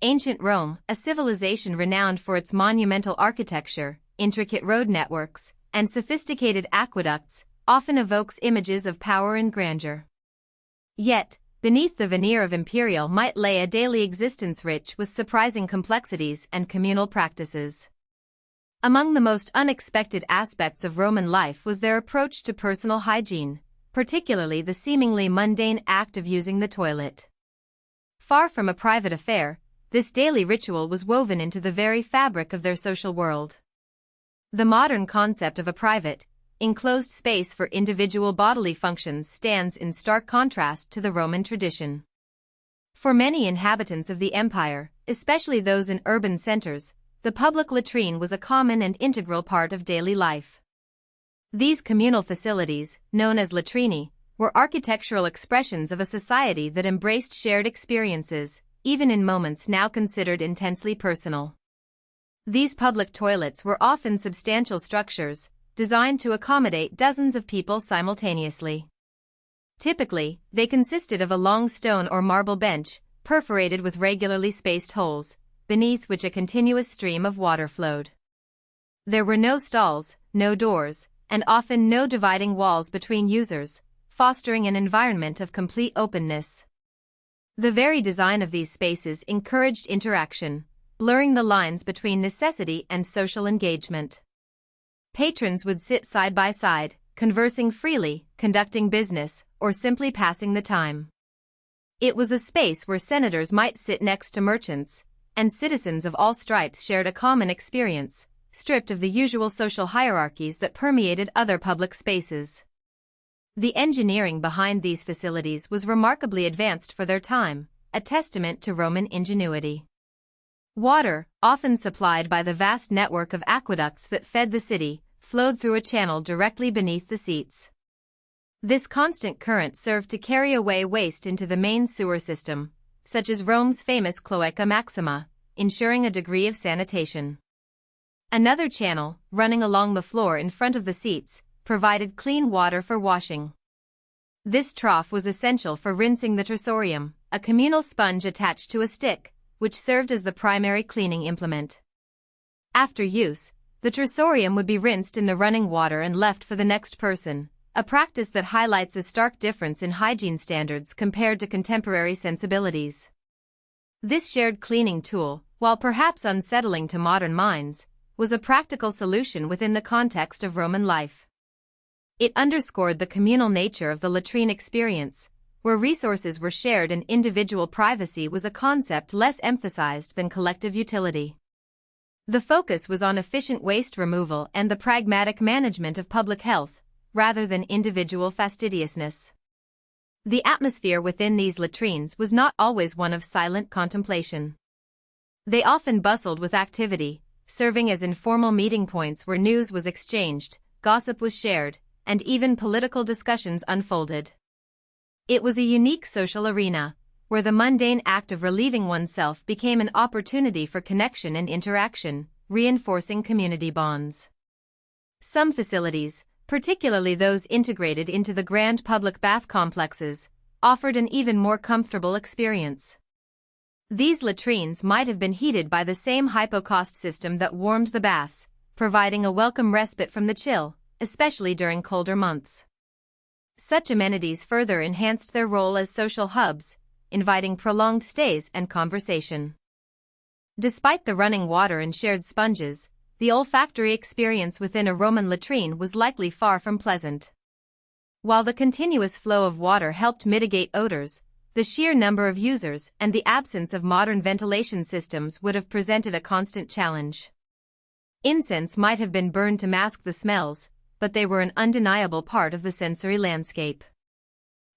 Ancient Rome, a civilization renowned for its monumental architecture, intricate road networks, and sophisticated aqueducts, often evokes images of power and grandeur. Yet, beneath the veneer of imperial might lay a daily existence rich with surprising complexities and communal practices. Among the most unexpected aspects of Roman life was their approach to personal hygiene, particularly the seemingly mundane act of using the toilet. Far from a private affair, this daily ritual was woven into the very fabric of their social world. The modern concept of a private, enclosed space for individual bodily functions stands in stark contrast to the Roman tradition. For many inhabitants of the empire, especially those in urban centers, the public latrine was a common and integral part of daily life. These communal facilities, known as latrini, were architectural expressions of a society that embraced shared experiences, even in moments now considered intensely personal. These public toilets were often substantial structures, designed to accommodate dozens of people simultaneously. Typically, they consisted of a long stone or marble bench, perforated with regularly spaced holes, beneath which a continuous stream of water flowed. There were no stalls, no doors, and often no dividing walls between users, fostering an environment of complete openness. The very design of these spaces encouraged interaction, blurring the lines between necessity and social engagement. Patrons would sit side by side, conversing freely, conducting business, or simply passing the time. It was a space where senators might sit next to merchants, and citizens of all stripes shared a common experience, stripped of the usual social hierarchies that permeated other public spaces. The engineering behind these facilities was remarkably advanced for their time, a testament to Roman ingenuity. Water, often supplied by the vast network of aqueducts that fed the city, flowed through a channel directly beneath the seats. This constant current served to carry away waste into the main sewer system, such as Rome's famous Cloaca Maxima, ensuring a degree of sanitation. Another channel, running along the floor in front of the seats, provided clean water for washing. This trough was essential for rinsing the trissorium, a communal sponge attached to a stick, which served as the primary cleaning implement. After use, the trissorium would be rinsed in the running water and left for the next person, a practice that highlights a stark difference in hygiene standards compared to contemporary sensibilities. This shared cleaning tool, while perhaps unsettling to modern minds, was a practical solution within the context of Roman life. It underscored the communal nature of the latrine experience, where resources were shared and individual privacy was a concept less emphasized than collective utility. The focus was on efficient waste removal and the pragmatic management of public health, rather than individual fastidiousness. The atmosphere within these latrines was not always one of silent contemplation. They often bustled with activity, serving as informal meeting points where news was exchanged, gossip was shared, and even political discussions unfolded. It was a unique social arena, where the mundane act of relieving oneself became an opportunity for connection and interaction, reinforcing community bonds. Some facilities, particularly those integrated into the grand public bath complexes, offered an even more comfortable experience. These latrines might have been heated by the same hypocaust system that warmed the baths, providing a welcome respite from the chill, especially during colder months. Such amenities further enhanced their role as social hubs, inviting prolonged stays and conversation. Despite the running water and shared sponges, the olfactory experience within a Roman latrine was likely far from pleasant. While the continuous flow of water helped mitigate odors, the sheer number of users and the absence of modern ventilation systems would have presented a constant challenge. Incense might have been burned to mask the smells, but they were an undeniable part of the sensory landscape.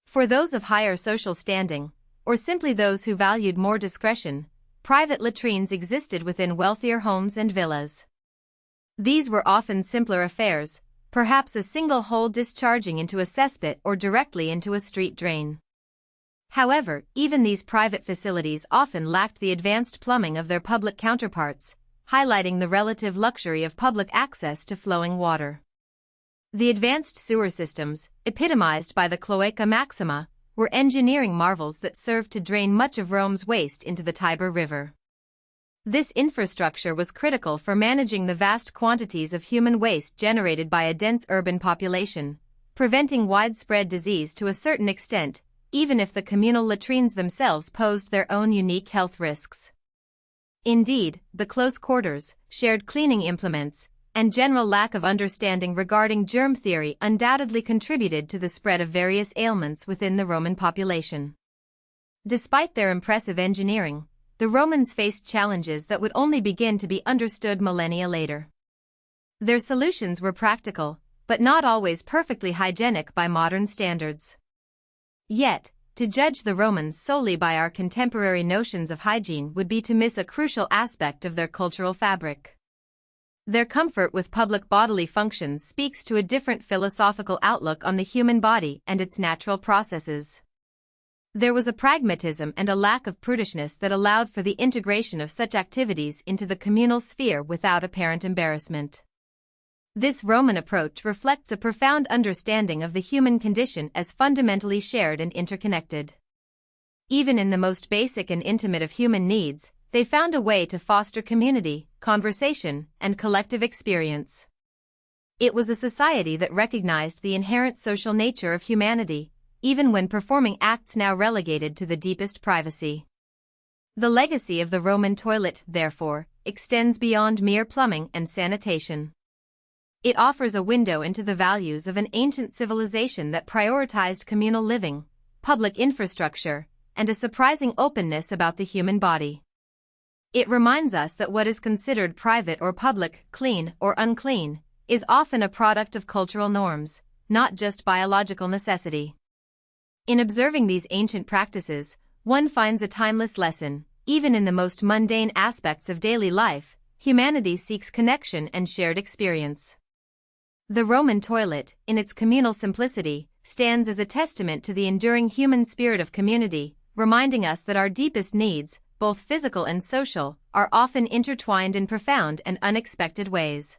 For those of higher social standing, or simply those who valued more discretion, private latrines existed within wealthier homes and villas. These were often simpler affairs, perhaps a single hole discharging into a cesspit or directly into a street drain. However, even these private facilities often lacked the advanced plumbing of their public counterparts, highlighting the relative luxury of public access to flowing water. The advanced sewer systems, epitomized by the Cloaca Maxima, were engineering marvels that served to drain much of Rome's waste into the Tiber River. This infrastructure was critical for managing the vast quantities of human waste generated by a dense urban population, preventing widespread disease to a certain extent, even if the communal latrines themselves posed their own unique health risks. Indeed, the close quarters, shared cleaning implements, and general lack of understanding regarding germ theory undoubtedly contributed to the spread of various ailments within the Roman population. Despite their impressive engineering, the Romans faced challenges that would only begin to be understood millennia later. Their solutions were practical, but not always perfectly hygienic by modern standards. Yet, to judge the Romans solely by our contemporary notions of hygiene would be to miss a crucial aspect of their cultural fabric. Their comfort with public bodily functions speaks to a different philosophical outlook on the human body and its natural processes. There was a pragmatism and a lack of prudishness that allowed for the integration of such activities into the communal sphere without apparent embarrassment. This Roman approach reflects a profound understanding of the human condition as fundamentally shared and interconnected. Even in the most basic and intimate of human needs, they found a way to foster community, conversation, and collective experience. It was a society that recognized the inherent social nature of humanity, even when performing acts now relegated to the deepest privacy. The legacy of the Roman toilet, therefore, extends beyond mere plumbing and sanitation. It offers a window into the values of an ancient civilization that prioritized communal living, public infrastructure, and a surprising openness about the human body. It reminds us that what is considered private or public, clean or unclean, is often a product of cultural norms, not just biological necessity. In observing these ancient practices, one finds a timeless lesson. Even in the most mundane aspects of daily life, humanity seeks connection and shared experience. The Roman toilet, in its communal simplicity, stands as a testament to the enduring human spirit of community, reminding us that our deepest needs, both physical and social, are often intertwined in profound and unexpected ways.